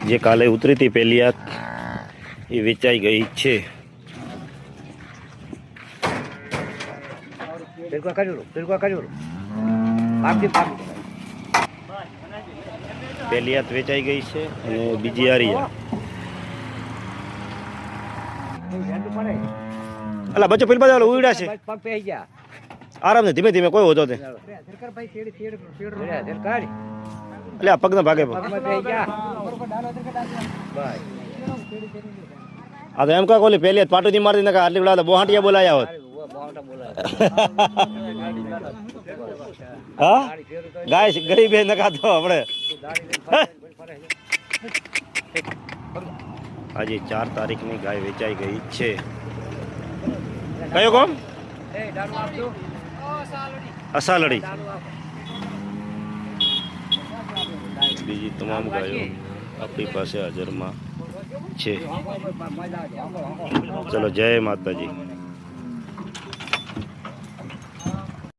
જે કાલે ઉતરી હતી પેલિયાત એ વેચાઈ ગઈ છે। પેલિયાત વેચાઈ ગઈ છે અને બીજી આરિયા અલા બચ્ચો પેલી બાજુ ઉડ્યા છે આરામ ને ધીમે ધીમે કોઈ હોતો તે એટલે આ પગના ભાગે આ તો એમ કા કોલી પેલી પાટુજી મારી નાખા આટલી બધા બોહાટિયા બોલાયા હોત હા ગાય ગરીબ નકા તો આપણે આજે 4 તારીખની ગાય વેચાઈ ગઈ છે। કયો કોમ અસાલડી બીજી તમામ ગાયો આપણી પાસે હાજરમાં છે। ચલો જય માતાજી।